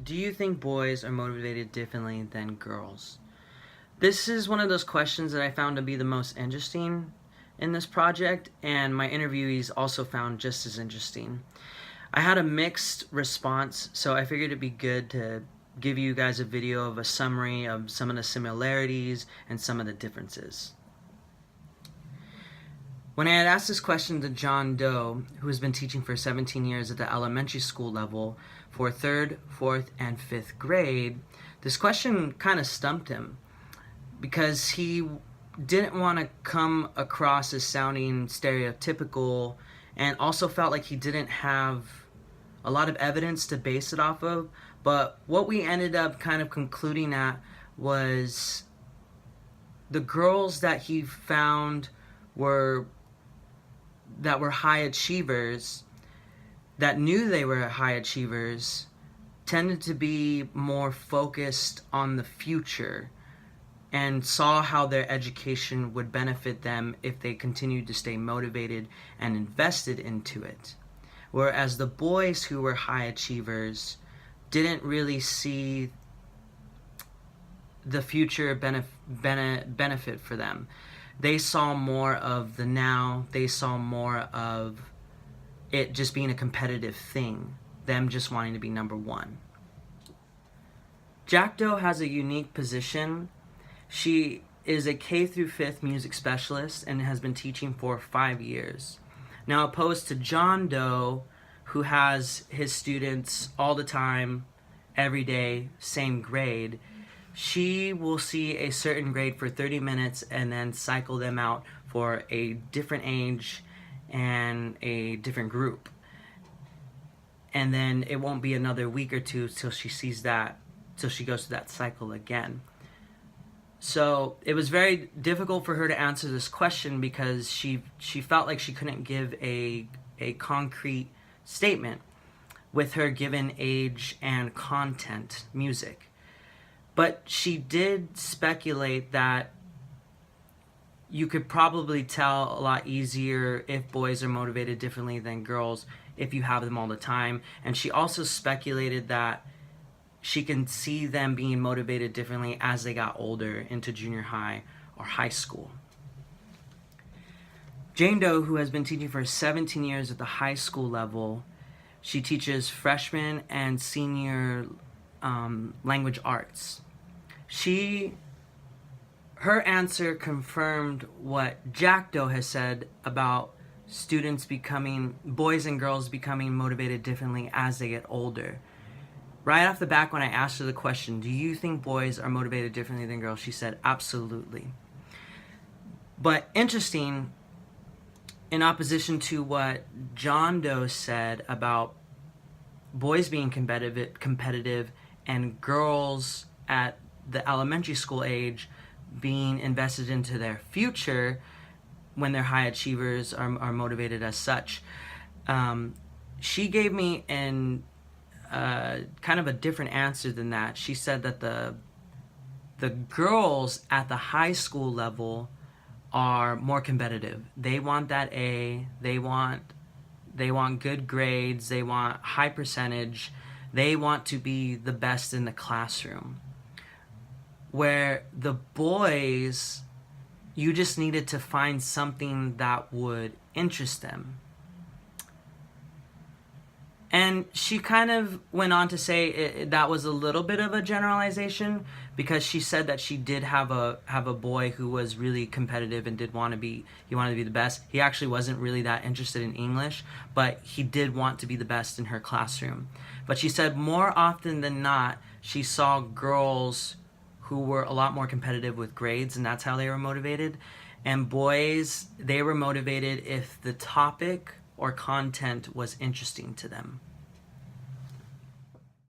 Do you think boys are motivated differently than girls? This is one of those questions that I found to be the most interesting in this project, and my interviewees also found just as interesting. I had a mixed response, so I figured it'd be good to give you guys a video of a summary of some of the similarities and some of the differences. When I had asked this question to John Doe, who has been teaching for 17 years at the elementary school level for 3rd, 4th, and 5th grade, this question kind of stumped him because he didn't want to come across as sounding stereotypical and also felt like he didn't have a lot of evidence to base it off of. But what we ended up kind of concluding at was the girls that he found were high achievers, that knew they were high achievers, tended to be more focused on the future and saw how their education would benefit them if they continued to stay motivated and invested into it. Whereas the boys who were high achievers didn't really see the future benefit for them. They saw more of the now, they saw more of it just being a competitive thing, them just wanting to be number one. Jack Doe has a unique position. She is a K through 5th music specialist and has been teaching for 5 years. Now, opposed to John Doe, who has his students all the time, every day, same grade, she will see a certain grade for 30 minutes and then cycle them out for a different age and a different group. And then it won't be another week or two till she sees that, till she goes through that cycle again. So it was very difficult for her to answer this question because she felt like she couldn't give a concrete statement with her given age and content, music. But she did speculate that you could probably tell a lot easier if boys are motivated differently than girls if you have them all the time. And she also speculated that she can see them being motivated differently as they got older into junior high or high school. Jane Doe, who has been teaching for 17 years at the high school level, she teaches freshman and senior language arts. Her answer confirmed what Jack Doe has said about boys and girls becoming motivated differently as they get older. Right off the back, when I asked her the question, do you think boys are motivated differently than girls? She said, absolutely. But interesting, in opposition to what John Doe said about boys being competitive and girls at the elementary school age being invested into their future when they're high achievers are motivated as such. She gave me kind of a different answer than that. She said that the girls at the high school level are more competitive. They want that A, they want good grades, they want high percentage, they want to be the best in the classroom. Where the boys, you just needed to find something that would interest them. And she kind of went on to say that was a little bit of a generalization because she said that she did have a boy who was really competitive and wanted to be the best. He actually wasn't really that interested in English, but he did want to be the best in her classroom. But she said more often than not, she saw girls who were a lot more competitive with grades, and that's how they were motivated. And boys, they were motivated if the topic or content was interesting to them.